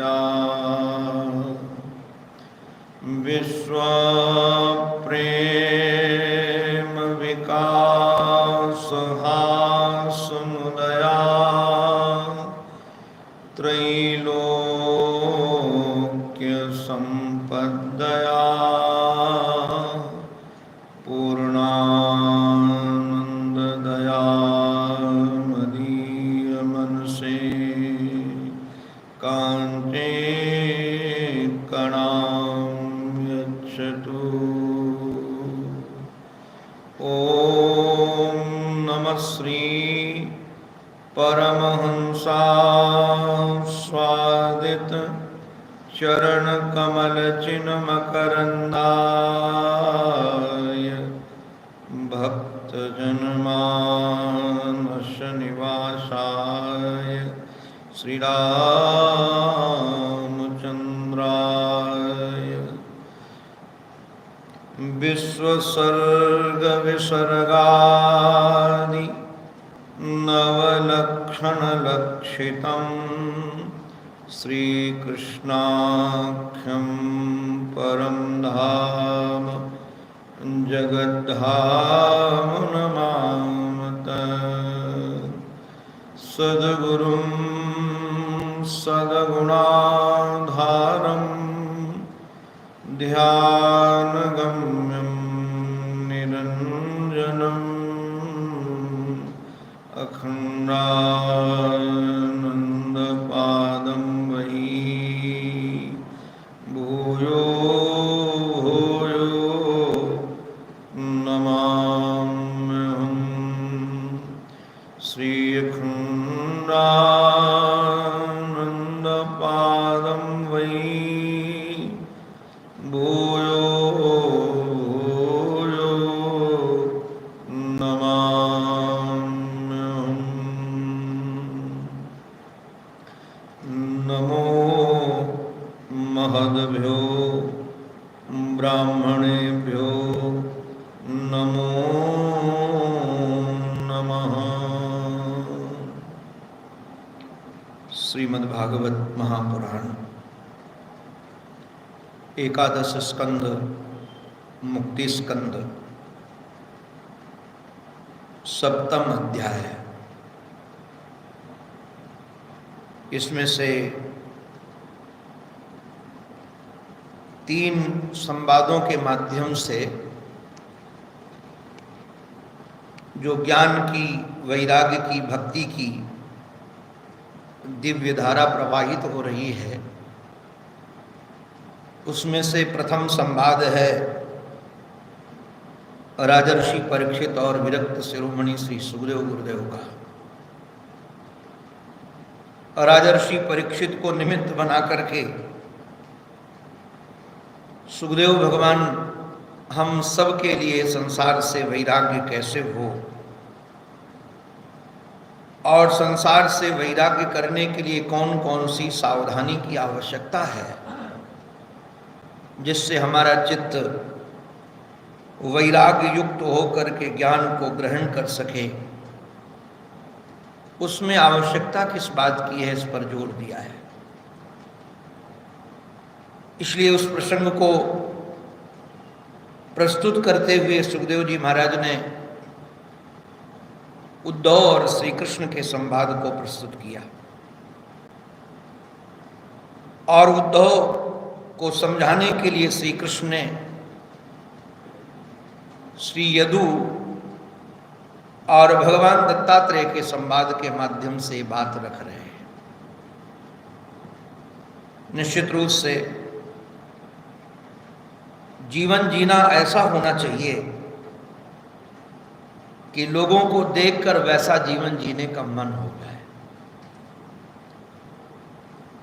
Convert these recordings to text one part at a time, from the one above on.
दया विश्व प्रेम विकास हासमुदया त्रैलोक्य संपदया पूर्णानंद दया मदीय मनसे कांचे कणाम्यच्छतु। ओम नमः श्री परमहंसास्वादित चरण कमल चिन्मकरंदाय भक्त जनमानस निवासाय श्री रामचंद्राय विश्वसर्ग विसर्गादि नवलक्षण लक्षितं श्रीकृष्णाख्यं परं धाम जगद्धाम नमामत। सद्गुरुं सद्गुणाधारं ध्यानगम्यं निरञ्जनम् अखण्डानन्दपादं वही भूयो भूयो नमाम्यहम्। श्री अखण्डानन्दपादं वही भूयो भूयो नमाम्यहम्। नमो महद्भ्यो ब्राह्मणेभ्यो नमो नमः। श्रीमद्भागवत महापुराण एकादश स्कंद मुक्ति स्कंद सप्तम अध्याय। इसमें से 3 संवादों के माध्यम से जो ज्ञान की, वैराग्य की, भक्ति की दिव्य धारा प्रवाहित हो रही है, उसमें से प्रथम संवाद है राजर्षि परीक्षित और विरक्त शिरोमणि श्री सुखदेव गुरुदेव का। राजर्षि परीक्षित को निमित्त बना करके सुखदेव भगवान हम सब के लिए संसार से वैराग्य कैसे हो और संसार से वैराग्य करने के लिए कौन कौन सी सावधानी की आवश्यकता है जिससे हमारा चित्त वैराग्य युक्त होकर के ज्ञान को ग्रहण कर सके, उसमें आवश्यकता किस बात की है, इस पर जोर दिया है। इसलिए उस प्रसंग को प्रस्तुत करते हुए सुखदेव जी महाराज ने उद्धव और श्री कृष्ण के संवाद को प्रस्तुत किया और उद्धव को समझाने के लिए श्री कृष्ण ने श्री यदु और भगवान दत्तात्रेय के संवाद के माध्यम से बात रख रहे हैं। निश्चित रूप से जीवन जीना ऐसा होना चाहिए कि लोगों को देखकर वैसा जीवन जीने का मन हो जाए।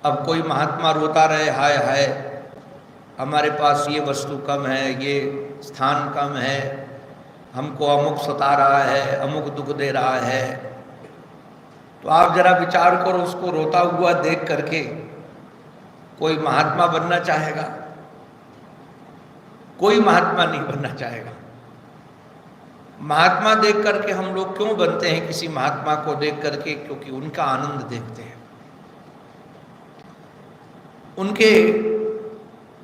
अब कोई महात्मा रोता रहे, हाय हाय हमारे पास ये वस्तु कम है, ये स्थान कम है, हमको अमुक सता रहा है, अमुक दुख दे रहा है, तो आप जरा विचार करो, उसको रोता हुआ देख करके कोई महात्मा बनना चाहेगा? कोई महात्मा नहीं बनना चाहेगा। महात्मा देख करके हम लोग क्यों बनते हैं? किसी महात्मा को देख करके क्योंकि उनका आनंद देखते हैं। उनके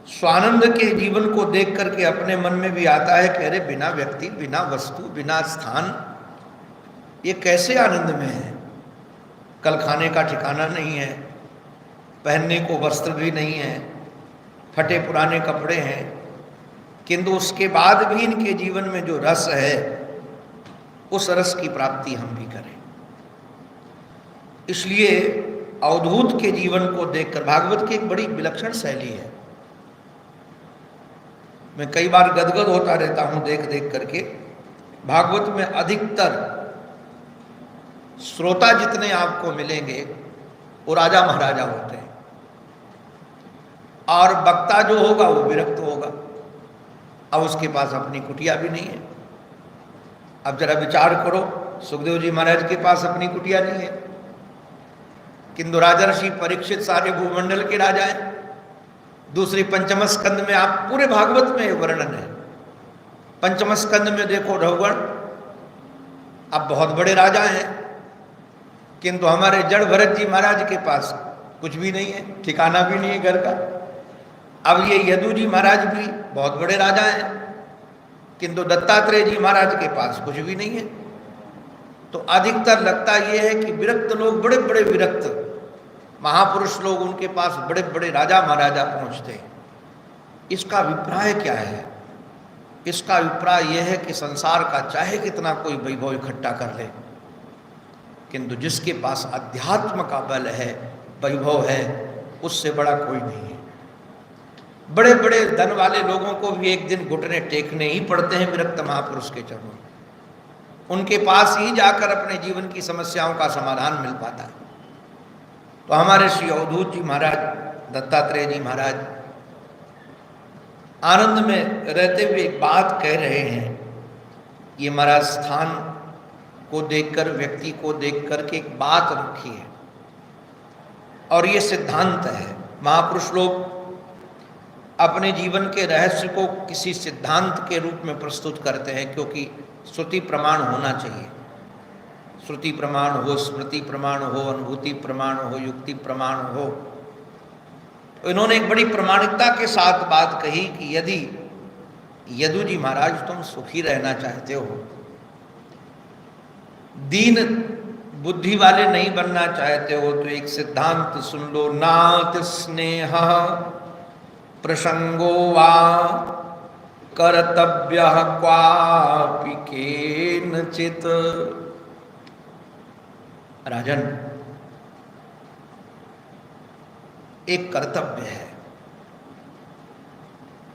स्वानंद के जीवन को देख करके अपने मन में भी आता है कि अरे बिना व्यक्ति, बिना वस्तु, बिना स्थान ये कैसे आनंद में है। कल खाने का ठिकाना नहीं है, पहनने को वस्त्र भी नहीं है, फटे पुराने कपड़े हैं, किंतु उसके बाद भी इनके जीवन में जो रस है उस रस की प्राप्ति हम भी करें। इसलिए अवधूत के जीवन को देखकर, भागवत की एक बड़ी विलक्षण शैली है। मैं कई बार गदगद होता रहता हूं देख देख करके। भागवत में अधिकतर श्रोता जितने आपको मिलेंगे वो राजा महाराजा होते हैं, और वक्ता जो होगा वो विरक्त होगा। अब उसके पास अपनी कुटिया भी नहीं है। अब जरा विचार करो, सुखदेव जी महाराज के पास अपनी कुटिया नहीं है, किंतु राजर्षि परीक्षित सारे भूमंडल के राजा हैं। दूसरी पंचम स्कंद में आप पूरे भागवत में वर्णन है। पंचम स्कंद में देखो रघुगण अब बहुत बड़े राजा हैं, किंतु हमारे जड़ भरत जी महाराज के पास कुछ भी नहीं है, ठिकाना भी नहीं है घर का। अब ये यदु जी महाराज भी बहुत बड़े राजा हैं, किंतु दत्तात्रेय जी महाराज के पास कुछ भी नहीं है। तो अधिकतर लगता यह है कि विरक्त लोग, बड़े बड़े विरक्त महापुरुष लोग, उनके पास बड़े बड़े राजा महाराजा पहुंचते हैं। इसका अभिप्राय क्या है? इसका अभिप्राय यह है कि संसार का चाहे कितना कोई वैभव इकट्ठा कर ले, किंतु जिसके पास अध्यात्म का बल है, वैभव है, उससे बड़ा कोई नहीं है। बड़े बड़े धन वाले लोगों को भी एक दिन घुटने टेकने ही पड़ते हैं विरक्त महापुरुष के चरणों। उनके पास ही जाकर अपने जीवन की समस्याओं का समाधान मिल पाता है। तो हमारे श्री अवधूत जी महाराज, दत्तात्रेय जी महाराज आनंद में रहते हुए एक बात कह रहे हैं। ये महाराज स्थान को देखकर, व्यक्ति को देख करके एक बात रखी है, और ये सिद्धांत है। महापुरुष लोग अपने जीवन के रहस्य को किसी सिद्धांत के रूप में प्रस्तुत करते हैं, क्योंकि श्रुति प्रमाण होना चाहिए। श्रुति प्रमाण हो, स्मृति प्रमाण हो, अनुभूति प्रमाण हो, युक्ति प्रमाण हो। तो इन्होंने एक बड़ी प्रामाणिकता के साथ बात कही कि यदि यदु जी महाराज तुम सुखी रहना चाहते हो, दीन बुद्धि वाले नहीं बनना चाहते हो, तो एक सिद्धांत सुन लो। नाति स्नेह प्रसंगो वा कर्तव्य क्वापि केनचित्। राजन, एक कर्तव्य है,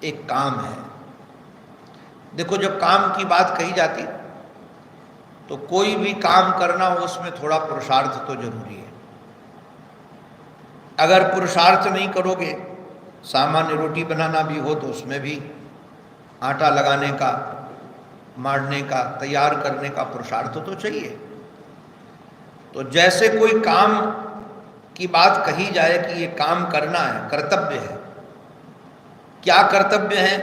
एक काम है। देखो, जब काम की बात कही जाती तो कोई भी काम करना हो उसमें थोड़ा पुरुषार्थ तो जरूरी है। अगर पुरुषार्थ नहीं करोगे, सामान्य रोटी बनाना भी हो तो उसमें भी आटा लगाने का, मारने का, तैयार करने का पुरुषार्थ तो चाहिए। तो जैसे कोई काम की बात कही जाए कि ये काम करना है, कर्तव्य है। क्या कर्तव्य है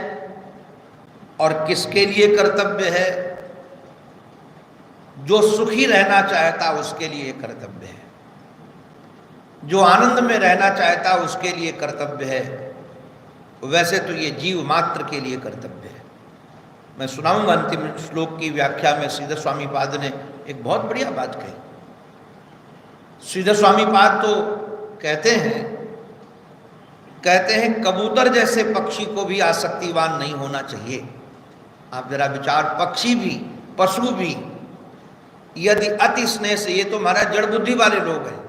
और किसके लिए कर्तव्य है? जो सुखी रहना चाहता उसके लिए कर्तव्य है, जो आनंद में रहना चाहता उसके लिए कर्तव्य है। वैसे तो ये जीव मात्र के लिए कर्तव्य है। मैं सुनाऊंगा अंतिम श्लोक की व्याख्या में श्रीधर स्वामी पाद ने एक बहुत बढ़िया बात कही। श्रीधर स्वामी पाद तो कहते हैं कबूतर जैसे पक्षी को भी आसक्तिवान नहीं होना चाहिए। आप जरा विचार, पक्षी भी, पशु भी यदि अति स्नेह से, ये तो हमारा जड़ बुद्धि वाले लोग हैं,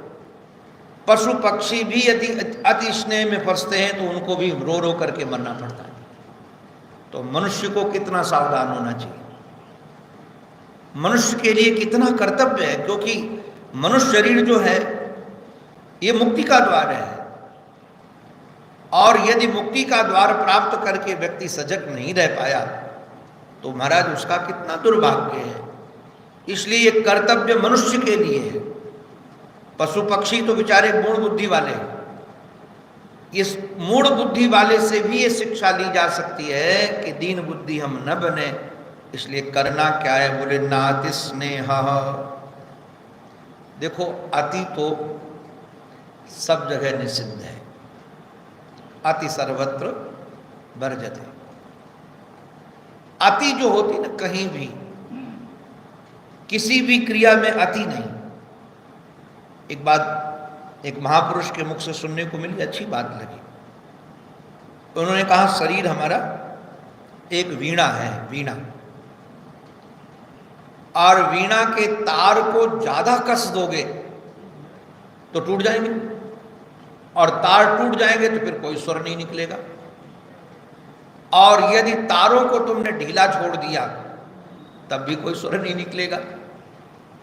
पशु पक्षी भी यदि अति स्नेह में फंसते हैं तो उनको भी रो रो करके मरना पड़ता है। तो मनुष्य को कितना सावधान होना चाहिए, मनुष्य के लिए कितना कर्तव्य है, क्योंकि मनुष्य शरीर जो है ये मुक्ति का द्वार है, और यदि मुक्ति का द्वार प्राप्त करके व्यक्ति सजग नहीं रह पाया तो महाराज उसका कितना दुर्भाग्य है। इसलिए ये कर्तव्य मनुष्य के लिए है। पशु पक्षी तो बेचारे मूढ़ बुद्धि वाले हैं। इस मूढ़ बुद्धि वाले से भी ये शिक्षा ली जा सकती है कि दीन बुद्धि हम न बने। इसलिए करना क्या है? बोले नाति स्नेह। देखो, अति तो सब जगह निषिद्ध है, अति सर्वत्र वर्जते। अति जो होती ना, कहीं भी किसी भी क्रिया में अति नहीं। एक बात एक महापुरुष के मुख से सुनने को मिली, अच्छी बात लगी। उन्होंने कहा शरीर हमारा एक वीणा है, वीणा, और वीणा के तार को ज्यादा कस दोगे तो टूट जाएंगे, और तार टूट जाएंगे तो फिर कोई स्वर नहीं निकलेगा। और यदि तारों को तुमने ढीला छोड़ दिया तब भी कोई स्वर नहीं निकलेगा।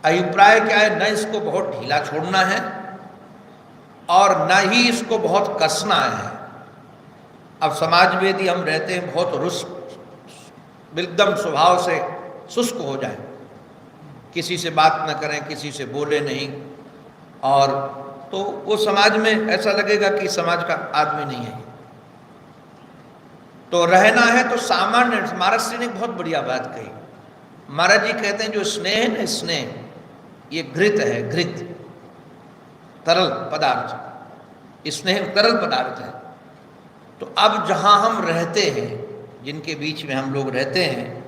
अभिप्राय क्या है, न इसको बहुत ढीला छोड़ना है और न ही इसको बहुत कसना है। अब समाज में यदि हम रहते हैं बहुत एकदम स्वभाव से शुष्क हो जाए, किसी से बात न करें, किसी से बोले नहीं, और तो वो समाज में ऐसा लगेगा कि समाज का आदमी नहीं है। तो रहना है तो सामान्य, महाराज श्री ने बहुत बढ़िया बात कही। महाराज जी कहते हैं जो स्नेह है ना, स्नेह ये घृत है, घृत तरल पदार्थ, स्नेह तरल पदार्थ है। तो अब जहां हम रहते हैं, जिनके बीच में हम लोग रहते हैं,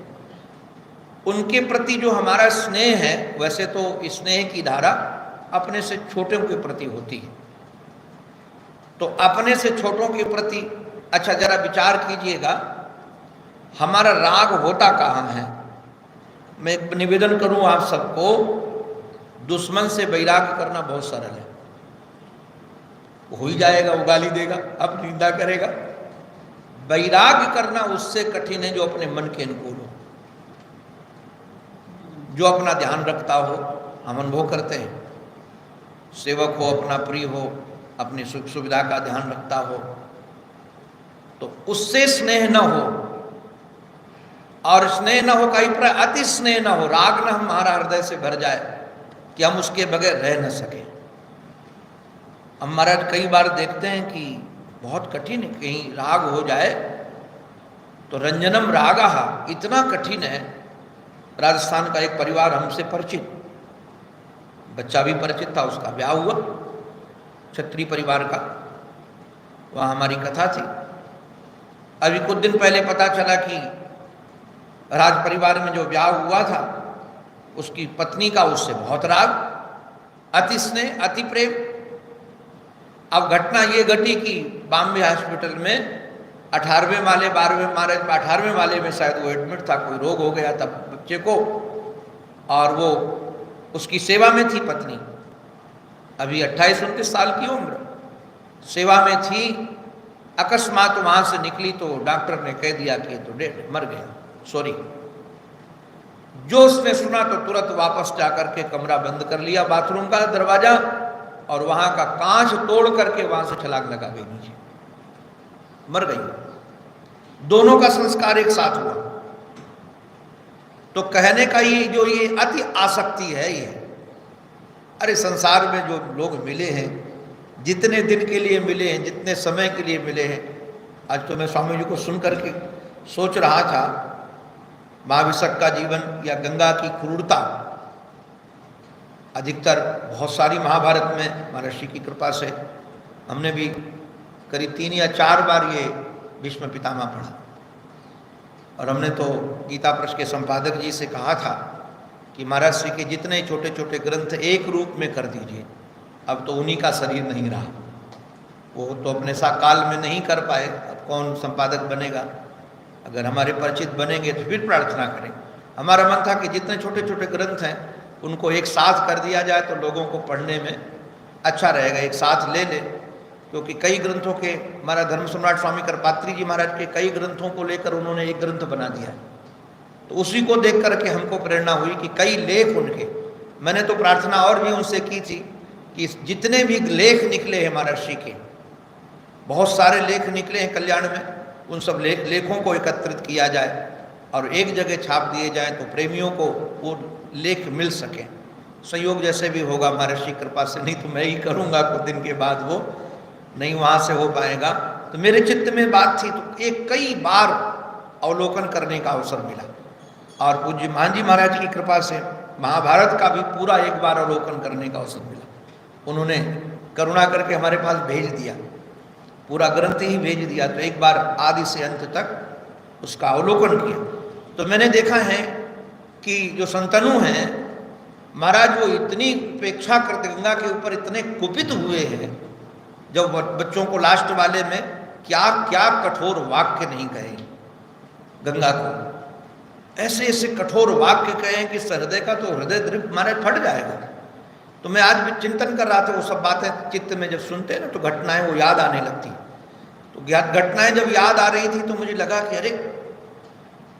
उनके प्रति जो हमारा स्नेह है, वैसे तो स्नेह की धारा अपने से छोटों के प्रति होती है। तो अपने से छोटों के प्रति, अच्छा जरा विचार कीजिएगा, हमारा राग होता कहाँ है? मैं एक निवेदन करूं आप सबको, दुश्मन से वैराग्य करना बहुत सरल है। हो ही जाएगा, वो गाली देगा, अब निंदा करेगा। वैराग्य करना उससे कठिन है जो अपने मन के अनुकूल हो, जो अपना ध्यान रखता हो। हम अनुभव करते हैं, सेवक हो, अपना प्रिय हो, अपनी सुख सुविधा का ध्यान रखता हो, तो उससे स्नेह न हो, और स्नेह न हो का अभिप्राय अति स्नेह न हो, राग न हमारा हृदय से भर जाए कि हम उसके बगैर रह न सके। हम महाराज कई बार देखते हैं कि बहुत कठिन है, कहीं राग हो जाए तो रंजनम रागः इतना कठिन है। राजस्थान का एक परिवार हमसे परिचित, बच्चा भी परिचित था, उसका ब्याह हुआ, क्षत्रिय परिवार का, वहाँ हमारी कथा थी। अभी कुछ दिन पहले पता चला कि राज परिवार में जो ब्याह हुआ था, उसकी पत्नी का उससे बहुत राग, अति स्नेह, अति प्रेम। अब घटना ये घटी कि बॉम्बे हॉस्पिटल में 18वें माले 12वें माले 18वें माले में शायद वो एडमिट था, कोई रोग हो गया तब बच्चे को, और वो उसकी सेवा में थी पत्नी, अभी 28-29 साल की उम्र, सेवा में थी। अकस्मात वहाँ से निकली तो डॉक्टर ने कह दिया कि तो डेड, मर गया, सॉरी। जो उसने सुना तो तुरंत वापस जाकर के कमरा बंद कर लिया, बाथरूम का दरवाजा, और वहाँ का कांच तोड़ करके वहाँ से छलांग लगा गई नीचे, मर गई। दोनों का संस्कार एक साथ हुआ। तो कहने का ये अति आसक्ति है ये। अरे संसार में जो लोग मिले हैं, जितने दिन के लिए मिले हैं, जितने समय के लिए मिले हैं, आज तो मैं स्वामी जी को सुन करके सोच रहा था, महाविशक का जीवन या गंगा की क्रूरता अधिकतर बहुत सारी महाभारत में महर्षि की कृपा से हमने भी करीब 3 या 4 बार ये भीष्म पितामह पढ़ा। और हमने तो गीता प्रश के संपादक जी से कहा था कि महाराज श्री के जितने छोटे छोटे ग्रंथ एक रूप में कर दीजिए। अब तो उन्हीं का शरीर नहीं रहा, वो तो अपने काल में नहीं कर पाए, अब कौन संपादक बनेगा? अगर हमारे परिचित बनेंगे तो फिर प्रार्थना करें। हमारा मन था कि जितने छोटे छोटे ग्रंथ हैं उनको एक साथ कर दिया जाए तो लोगों को पढ़ने में अच्छा रहेगा, एक साथ ले ले। क्योंकि कई ग्रंथों के, हमारा धर्म सम्राट स्वामी करपात्री जी महाराज के कई ग्रंथों को लेकर उन्होंने एक ग्रंथ बना दिया, तो उसी को देख करके हमको प्रेरणा हुई कि कई लेख उनके, मैंने तो प्रार्थना और भी उनसे की थी कि जितने भी लेख निकले हैं महर्षि के, बहुत सारे लेख निकले हैं कल्याण में, उन सब लेखों को एकत्रित किया जाए और एक जगह छाप दिए जाए तो प्रेमियों को वो लेख मिल सके। संयोग जैसे भी होगा महर्षि कृपा से, नहीं तो मैं ही करूँगा, कुछ दिन के बाद वो नहीं वहाँ से हो पाएगा। तो मेरे चित्त में बात थी, तो एक कई बार अवलोकन करने का अवसर मिला, और पूज्य मान जी महाराज की कृपा से महाभारत का भी पूरा एक बार अवलोकन करने का अवसर मिला। उन्होंने करुणा करके हमारे पास भेज दिया। पूरा ग्रंथ ही भेज दिया, तो एक बार आदि से अंत तक उसका अवलोकन किया। तो मैंने देखा है कि जो संतनु हैं महाराज, वो इतनी उपेक्षा करते, गंगा के ऊपर इतने कुपित हुए हैं, जब बच्चों को लास्ट वाले में क्या क्या कठोर वाक्य नहीं कहे गंगा को, ऐसे ऐसे कठोर वाक्य कहे कि हृदय का तो हृदय द्रिप महाराज फट जाएगा। तो मैं आज भी चिंतन कर रहा था, वो सब बातें चित्त में जब सुनते हैं ना तो घटनाएं वो याद आने लगती। तो घटनाएं जब याद आ रही थी तो मुझे लगा कि अरे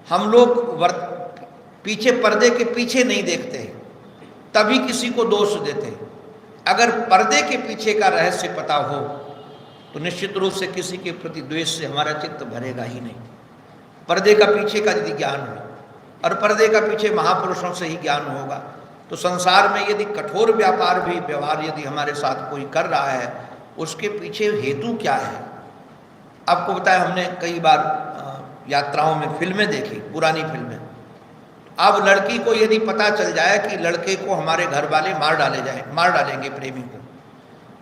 हम लोग पीछे पर्दे के पीछे नहीं देखते, तभी किसी को दोष देते। अगर पर्दे के पीछे का रहस्य पता हो तो निश्चित रूप से किसी के प्रति द्वेष से हमारा चित्त भरेगा ही नहीं। पर्दे का पीछे का यदि ज्ञान हो और पर्दे का पीछे महापुरुषों से ही ज्ञान होगा, तो संसार में यदि कठोर व्यवहार यदि हमारे साथ कोई कर रहा है, उसके पीछे हेतु क्या है। आपको बताया, हमने कई बार यात्राओं में फिल्में देखी, पुरानी फिल्में। अब लड़की को यदि पता चल जाए कि लड़के को हमारे घर वाले मार डालेंगे प्रेमी को,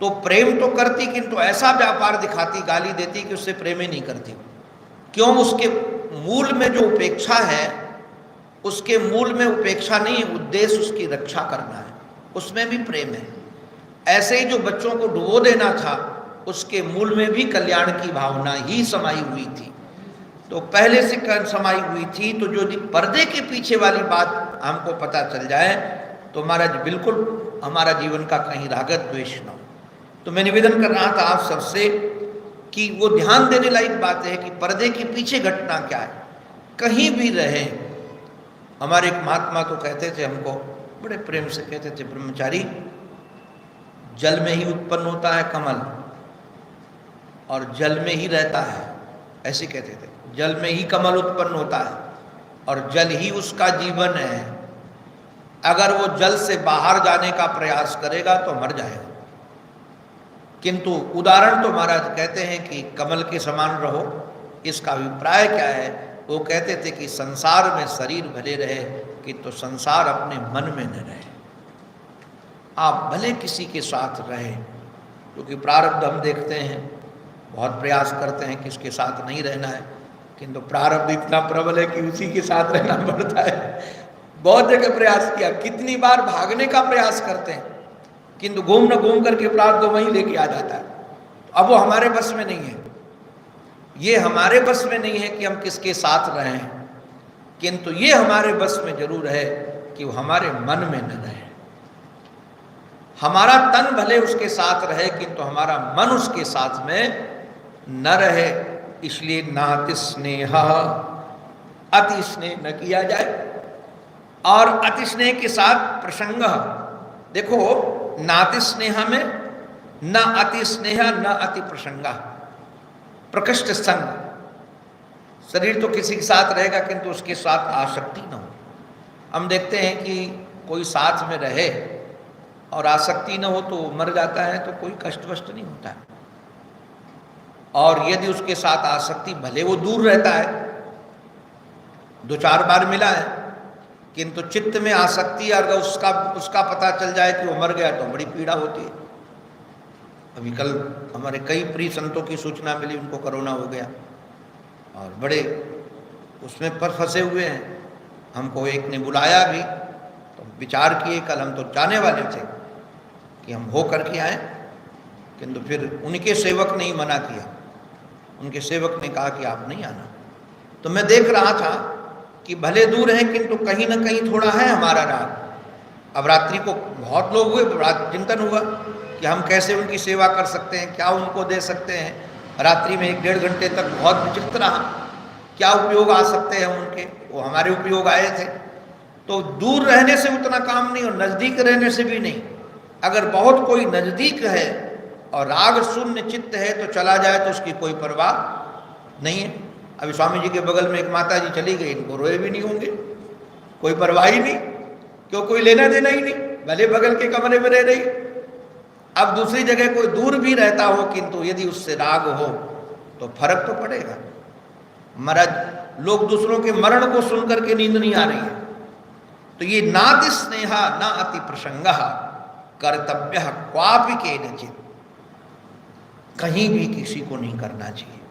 तो प्रेम तो करती, किंतु ऐसा व्यापार दिखाती, गाली देती कि उससे प्रेम ही नहीं करती। क्यों? उसके मूल में जो उपेक्षा है, उसके मूल में उपेक्षा नहीं, उद्देश्य उसकी रक्षा करना है, उसमें भी प्रेम है। ऐसे ही जो बच्चों को डुबो देना था, उसके मूल में भी कल्याण की भावना ही समाई हुई थी, तो पहले से समाई हुई थी। तो जो पर्दे के पीछे वाली बात हमको पता चल जाए तो महाराज बिल्कुल हमारा जीवन का कहीं रागत द्वेष न हो। तो मैं निवेदन कर रहा था आप सबसे कि वो ध्यान देने लायक बात है कि पर्दे के पीछे घटना क्या है। कहीं भी रहे, हमारे एक महात्मा तो कहते थे हमको, बड़े प्रेम से कहते थे, ब्रह्मचारी, जल में ही उत्पन्न होता है कमल और जल में ही रहता है, ऐसे कहते थे। जल में ही कमल उत्पन्न होता है और जल ही उसका जीवन है। अगर वो जल से बाहर जाने का प्रयास करेगा तो मर जाएगा। किंतु उदाहरण तो महाराज कहते हैं कि कमल के समान रहो। इसका अभिप्राय क्या है? वो कहते थे कि संसार में शरीर भले रहे किंतु संसार अपने मन में न रहे। आप भले किसी के साथ रहें, क्योंकि प्रारब्ध हम देखते हैं, बहुत प्रयास करते हैं कि इसके साथ नहीं रहना है, किंतु प्रारब्ध इतना प्रबल है कि उसी के साथ रहना पड़ता है। बहुत जगह प्रयास किया, कितनी बार भागने का प्रयास करते हैं, किंतु घूम करके प्रारब्ध वहीं लेके आ जाता है। तो अब वो हमारे बस में नहीं है, ये हमारे बस में नहीं है कि हम किसके साथ रहें, किंतु ये हमारे बस में जरूर है कि वो हमारे मन में न रहे। हमारा तन भले उसके साथ रहे किंतु हमारा मन उसके साथ में न रहे। इसलिए नाति स्नेह, अति स्नेह न किया जाए। और अति स्नेह के साथ प्रसंग, देखो नाति स्नेह में न अति स्नेह न अति प्रसंग, प्रकृष्ट संग। शरीर तो किसी के साथ रहेगा किंतु उसके साथ आसक्ति न हो। हम देखते हैं कि कोई साथ में रहे और आसक्ति न हो तो मर जाता है, तो कोई कष्ट वष्ट नहीं होता है। और यदि उसके साथ आसक्ति, भले वो दूर रहता है, 2-4 बार मिला है, किंतु चित्त में आसक्ति, अगर उसका पता चल जाए कि वो मर गया तो बड़ी पीड़ा होती है। अभी कल हमारे कई प्रिय संतों की सूचना मिली, उनको कोरोना हो गया और बड़े उसमें पर फंसे हुए हैं। हमको एक ने बुलाया भी, तो विचार किए, कल हम तो जाने वाले थे कि हम हो करके आए, किंतु फिर उनके सेवक ने ही मना किया। उनके सेवक ने कहा कि आप नहीं आना। तो मैं देख रहा था कि भले दूर है किंतु कहीं ना कहीं थोड़ा है हमारा राग। अब रात्रि को बहुत लोग हुए, चिंतन हुआ कि हम कैसे उनकी सेवा कर सकते हैं, क्या उनको दे सकते हैं। रात्रि में 1-1.5 घंटे तक बहुत विचित्र रहा, क्या उपयोग आ सकते हैं उनके, वो हमारे उपयोग आए थे। तो दूर रहने से उतना काम नहीं और नज़दीक रहने से भी नहीं। अगर बहुत कोई नज़दीक है और राग शून्य चित्त है तो चला जाए तो उसकी कोई परवाह नहीं है। अभी स्वामी जी के बगल में एक माता जी चली गई, इनको रोए भी नहीं होंगे, कोई परवाह ही नहीं, क्यों, कोई लेना देना ही नहीं, भले बगल के कमरे में रह रही। अब दूसरी जगह कोई दूर भी रहता हो किंतु यदि उससे राग हो तो फर्क तो पड़ेगा। महाराज लोग दूसरों के मरण को सुन करके नींद नहीं आ रही है। तो ये नाति स्नेहा न अति प्रसंग कर्तव्य क्वापि केनचित्। कहीं भी किसी को नहीं करना चाहिए।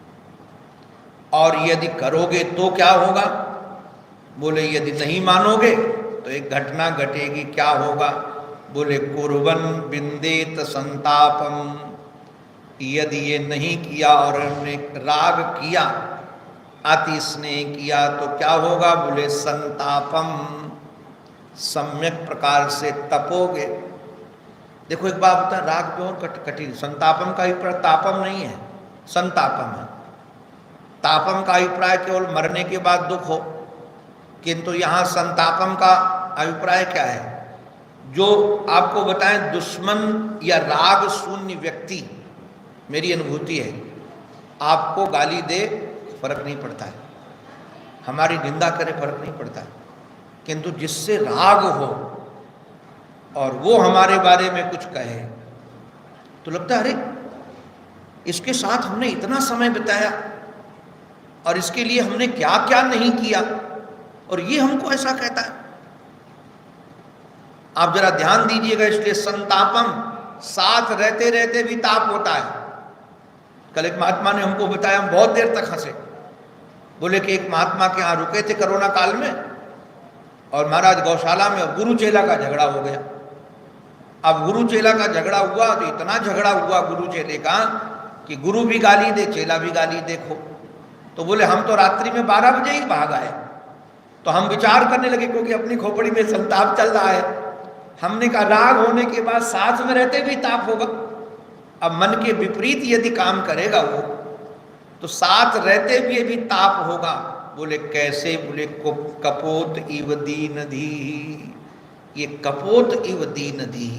और यदि करोगे तो क्या होगा? बोले यदि नहीं मानोगे तो एक घटना घटेगी। क्या होगा? बोले कुर्बन बिंदेत संतापम, यदि ये नहीं किया और हमने राग किया, अति स्नेह किया तो क्या होगा? बोले संतापम, सम्यक प्रकार से तपोगे। देखो एक बात बता, राग पे और कठिन, संतापम का अभिप्राय तापम नहीं है, संतापम है। तापम का अभिप्राय केवल मरने के बाद दुख हो, किंतु यहाँ संतापम का अभिप्राय क्या है? जो आपको बताएं, दुश्मन या राग शून्य व्यक्ति, मेरी अनुभूति है, आपको गाली दे फर्क नहीं पड़ता है, हमारी निंदा करे फर्क नहीं पड़ता है, किंतु जिससे राग हो और वो हमारे बारे में कुछ कहे तो लगता है अरे इसके साथ हमने इतना समय बिताया और इसके लिए हमने क्या क्या नहीं किया और ये हमको ऐसा कहता है। आप जरा ध्यान दीजिएगा। इसलिए संतापम, साथ रहते रहते भी ताप होता है। कल एक महात्मा ने हमको बताया, हम बहुत देर तक हंसे। बोले कि एक महात्मा के यहाँ रुके थे कोरोना काल में और महाराज गौशाला में गुरु चेला का झगड़ा हो गया। अब गुरु चेला का झगड़ा हुआ तो इतना झगड़ा हुआ गुरु चेले का कि गुरु भी गाली दे, चेला भी गाली देखो। तो बोले हम तो रात्रि में 12 बजे ही भाग आए। तो हम विचार करने लगे, क्योंकि अपनी खोपड़ी में संताप चल रहा है। हमने कहा राग होने के बाद साथ में रहते भी ताप होगा। अब मन के विपरीत यदि काम करेगा वो, तो साथ रहते हुए भी ताप होगा। बोले कैसे? बोले कपोत इव दीन धी, ये कपोत इव दीन धी,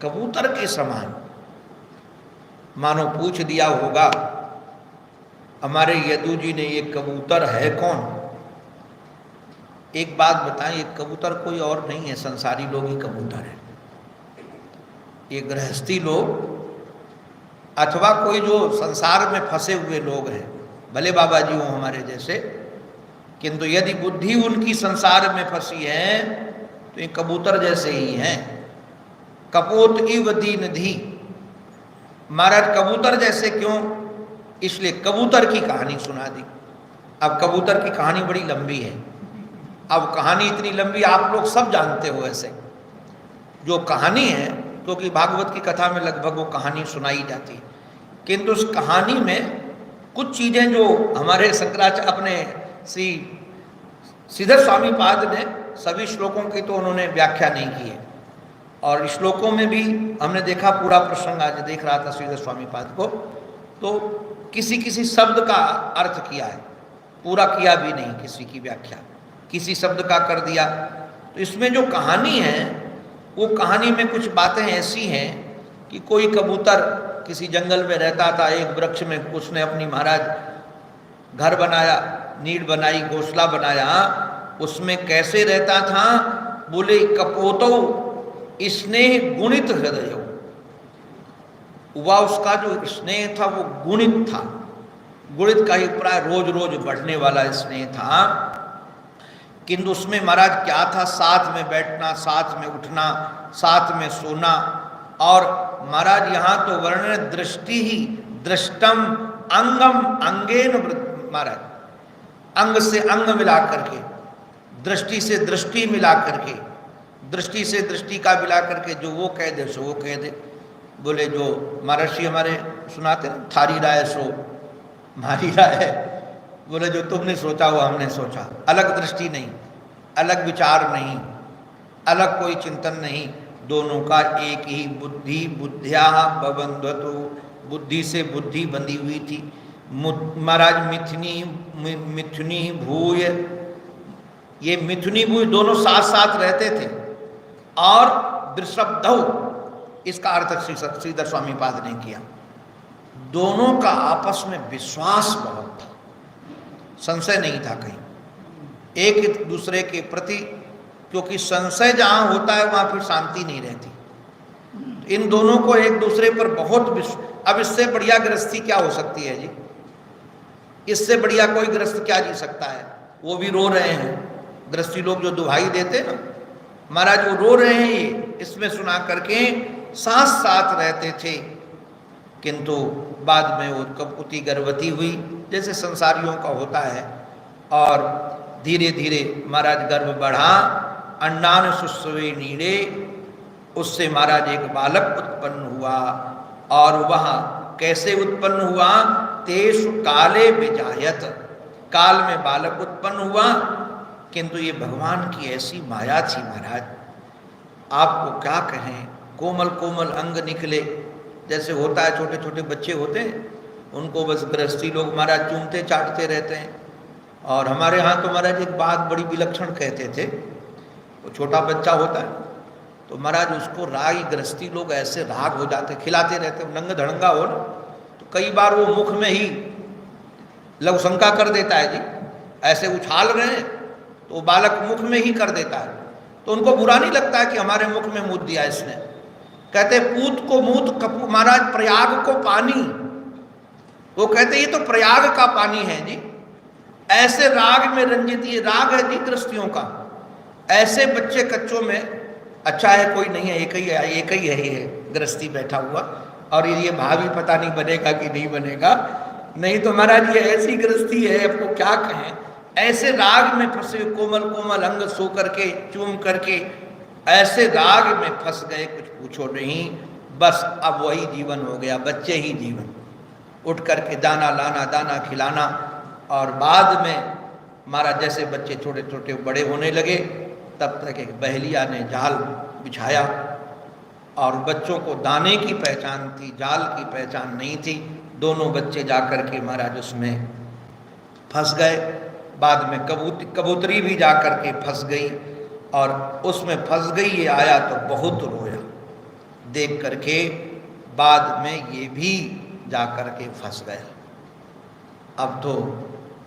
कबूतर के समान। मानो पूछ दिया होगा हमारे यदु जी ने, ये कबूतर है कौन? एक बात बताएं, ये कबूतर कोई और नहीं है, संसारी लोग ही कबूतर है। ये गृहस्थी लोग अथवा कोई जो संसार में फंसे हुए लोग हैं, भले बाबा जी हो हमारे जैसे, किंतु यदि बुद्धि उनकी संसार में फंसी है तो ये कबूतर जैसे ही हैं। कपोत इव दीन धी, महाराज कबूतर जैसे क्यों? इसलिए कबूतर की कहानी सुना दी। अब कबूतर की कहानी बड़ी लंबी है। अब कहानी इतनी लंबी आप लोग सब जानते हो। ऐसे जो कहानी है, क्योंकि भागवत की कथा में लगभग वो कहानी सुनाई जाती है, किंतु उस कहानी में कुछ चीज़ें जो हमारे शंकराचार्य अपने श्री श्रीधर स्वामी पाद ने, सभी श्लोकों की तो उन्होंने व्याख्या नहीं की है, और श्लोकों में भी हमने देखा पूरा प्रसंग, आज देख रहा था श्रीधर स्वामी पाद को, तो किसी किसी शब्द का अर्थ किया है, पूरा किया भी नहीं, किसी की व्याख्या किसी शब्द का कर दिया। तो इसमें जो कहानी है, वो कहानी में कुछ बातें ऐसी हैं कि कोई कबूतर किसी जंगल में रहता था, एक वृक्ष में उसने अपनी महाराज घर बनाया, नीड बनाई, घोंसला बनाया। उसमें कैसे रहता था? बोले कपोतो स्नेह गुणित हृदय, वह उसका जो स्नेह था वो गुणित था। गुणित का ही प्राय रोज रोज बढ़ने वाला स्नेह था, किंतु उसमें महाराज क्या था? साथ में बैठना, साथ में उठना, साथ में सोना। और महाराज यहाँ तो वर्णन दृष्टि ही, दृष्टम अंगम अंगेन, महाराज अंग से अंग मिला करके, दृष्टि से दृष्टि मिला करके, दृष्टि से दृष्टि का मिला करके, जो वो कह दे सो वो कह दे। बोले जो महर्षि हमारे सुनाते हैं, थारी राय सो मारी राय। बोले जो तुमने सोचा वो हमने सोचा, अलग दृष्टि नहीं, अलग विचार नहीं, अलग कोई चिंतन नहीं, दोनों का एक ही बुद्धि बुद्धिया बबंधतु, बुद्धि से बुद्धि बंधी हुई थी। महाराज मिथुनी भूय, ये मिथुनी भूय दोनों साथ साथ रहते थे। और वृषभधौ, इसका अर्थ श्रीधर स्वामी पाद ने किया। दोनों का आपस में विश्वास बहुत था, संशय नहीं था कहीं एक दूसरे के प्रति, क्योंकि संशय जहां होता है वहां फिर शांति नहीं रहती। इन दोनों को एक दूसरे पर बहुत विश्वास। अब इससे बढ़िया गृहस्थी क्या हो सकती है जी? इससे बढ़िया कोई गृहस्थ क्या जी सकता है? वो भी रो रहे हैं, गृहस्थी लोग जो दुहाई देते ना महाराज, वो रो रहे हैं। ये इसमें सुना करके साथ साथ रहते थे, किंतु बाद में वो कपकुती गर्भवती हुई, जैसे संसारियों का होता है। और धीरे धीरे महाराज गर्भ बढ़ा, अंडान सुस्वे नीड़े, उससे महाराज एक बालक उत्पन्न हुआ। और वह कैसे उत्पन्न हुआ? तेषु काले विजायत, काल में बालक उत्पन्न हुआ। किंतु ये भगवान की ऐसी माया थी महाराज, आपको क्या कहें। कोमल कोमल अंग निकले, जैसे होता है छोटे छोटे बच्चे होते हैं, उनको बस गृहस्थी लोग महाराज चूमते चाटते रहते हैं। और हमारे यहाँ तो महाराज एक बात बड़ी विलक्षण कहते थे, वो छोटा बच्चा होता है तो महाराज उसको राग गृहस्थी लोग ऐसे राग हो जाते, खिलाते रहते, नंग धड़ंगा हो ना, तो कई बार वो मुख में ही लवशंका कर देता है जी, ऐसे उछाल रहे हैं तो वो बालक मुख में ही कर देता है। तो उनको बुरा नहीं लगता है कि हमारे मुख में मूत दिया इसने। कहते पूत को मूत कपूर, महाराज प्रयाग को पानी, वो कहते ये तो प्रयाग का पानी है जी, ऐसे राग में रंजित, ये राग है जी गृहस्थियों का। ऐसे बच्चे कच्चों में, अच्छा है कोई नहीं है, एक ही है ये गृहस्थी बैठा हुआ, और ये भावी पता नहीं बनेगा कि नहीं बनेगा, नहीं तो महाराज ये ऐसी गृहस्थी है, आपको क्या कहें। ऐसे राग में फंसे, कोमल कोमल अंग सो करके चूम करके ऐसे राग में फंस गए, कुछ पूछो नहीं। बस अब वही जीवन हो गया, बच्चे ही जीवन, उठ करके दाना लाना, दाना खिलाना। और बाद में महाराज जैसे बच्चे छोटे छोटे बड़े होने लगे, तब तक एक बहेलिया ने जाल बिछाया, और बच्चों को दाने की पहचान थी, जाल की पहचान नहीं थी। दोनों बच्चे जाकर के महाराज उसमें फंस गए। बाद में कबूतरी भी जाकर के फंस गई, और उसमें फंस गई। ये आया तो बहुत रोया देख करके, बाद में ये भी जाकर के फंस गया। अब तो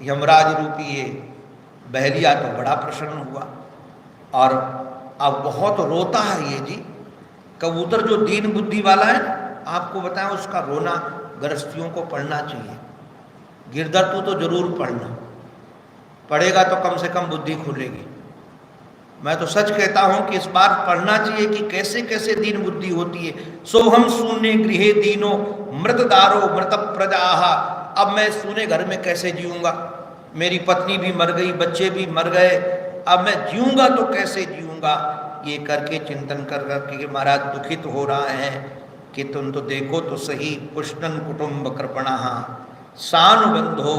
यमराज रूपी ये बहेलिया तो बड़ा प्रसन्न हुआ, और अब बहुत रोता है ये जी। कबूतर जो दीन बुद्धि वाला है, आपको बताएं उसका रोना गृहस्थियों को पढ़ना चाहिए। गिरधर तू तो जरूर पढ़ना, पढ़ेगा तो कम से कम बुद्धि खुलेगी। मैं तो सच कहता हूं कि इस बार पढ़ना चाहिए कि कैसे कैसे दीन बुद्धि होती है। सोहम शून्य गृहे दीनो मृतदारो मृत प्रजाहा, अब मैं सूने घर में कैसे जीऊंगा, मेरी पत्नी भी मर गई, बच्चे भी मर गए, अब मैं जीऊंगा तो कैसे जीऊंगा। ये करके चिंतन कर करके महाराज दुखित हो रहा है कि तुम तो देखो तो सही, पुष्टन कुटुंब कृपणा सानुबंधो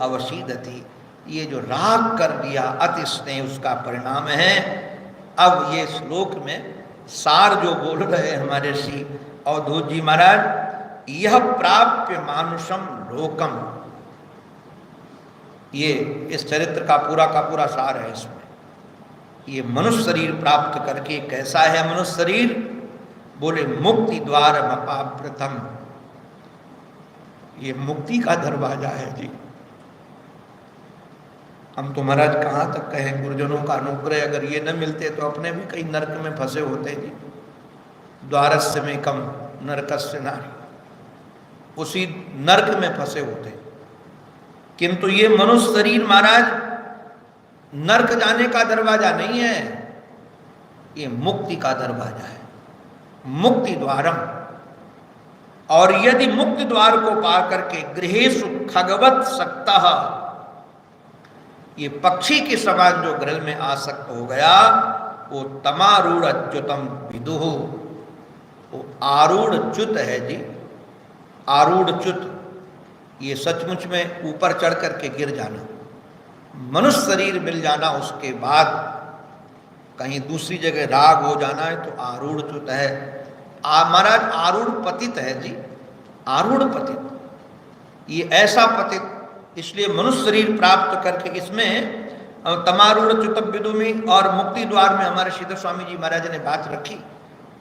अवशीदति, ये जो राग कर दिया अति स्नेह, उसका परिणाम है। अब ये श्लोक में सार जो बोल रहे हैं हमारे ऋषि अवधूत जी महाराज, यह प्राप्य मानुषम लोकम, ये इस चरित्र का पूरा सार है इसमें। ये मनुष्य शरीर प्राप्त करके कैसा है मनुष्य शरीर, बोले मुक्ति द्वार अपावृतम, ये मुक्ति का दरवाजा है जी। हम तो महाराज कहाँ तक कहें, गुरुजनों का अनुग्रह अगर ये न मिलते तो अपने भी कई नरक में फंसे होते जी। द्वारस्य में कम नरकस्य नारी, उसी नरक में फंसे होते। किंतु ये मनुष्य शरीर महाराज नरक जाने का दरवाजा नहीं है, ये मुक्ति का दरवाजा है, मुक्ति द्वारम। और यदि मुक्ति द्वार को पार करके गृहेषु खगवत सक्तः, ये पक्षी के समान जो गृह में आसक्त हो गया, वो तमारूढ़ अच्युतम विदुः, वो आरूढ़ च्युत है जी। आरूढ़ च्युत, ये सचमुच में ऊपर चढ़ करके गिर जाना, मनुष्य शरीर मिल जाना, उसके बाद कहीं दूसरी जगह राग हो जाना है तो आरूढ़ च्युत है। महाराज आरूढ़ पतित है जी, आरूढ़ पतित, ये ऐसा पतित। इसलिए मनुष्य शरीर प्राप्त करके इसमें तमारूढ़ च्युत विदुमी और मुक्ति द्वार में हमारे श्रीधर स्वामी जी महाराज ने बात रखी,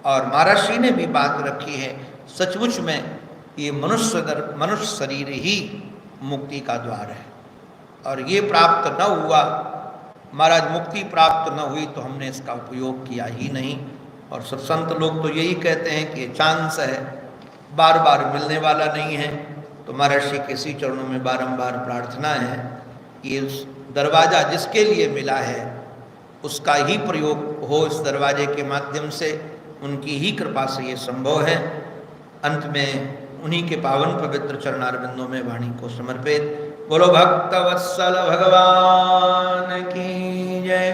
और महाराज श्री ने भी बात रखी है। सचमुच में ये मनुष्य शरीर ही मुक्ति का द्वार है, और ये प्राप्त न हुआ महाराज, मुक्ति प्राप्त न हुई तो हमने इसका उपयोग किया ही नहीं। और संत लोग तो यही कहते हैं कि चांस है, बार बार मिलने वाला नहीं है। तो महाराज श्री के श्री चरणों में बारंबार प्रार्थना है, ये दरवाज़ा जिसके लिए मिला है उसका ही प्रयोग हो, इस दरवाजे के माध्यम से, उनकी ही कृपा से ये संभव है। अंत में उन्हीं के पावन पवित्र चरणारविंदों में वाणी को समर्पित। बोलो भक्त वत्सल भगवान की जय,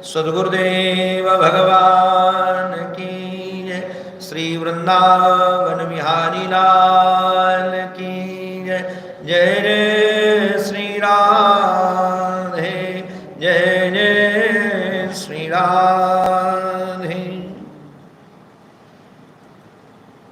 सद्गुरुदेव भगवान की जय, श्री वृंदावन बिहारी लाल की जय। जय जय श्री राधे, जय जय श्री राधे।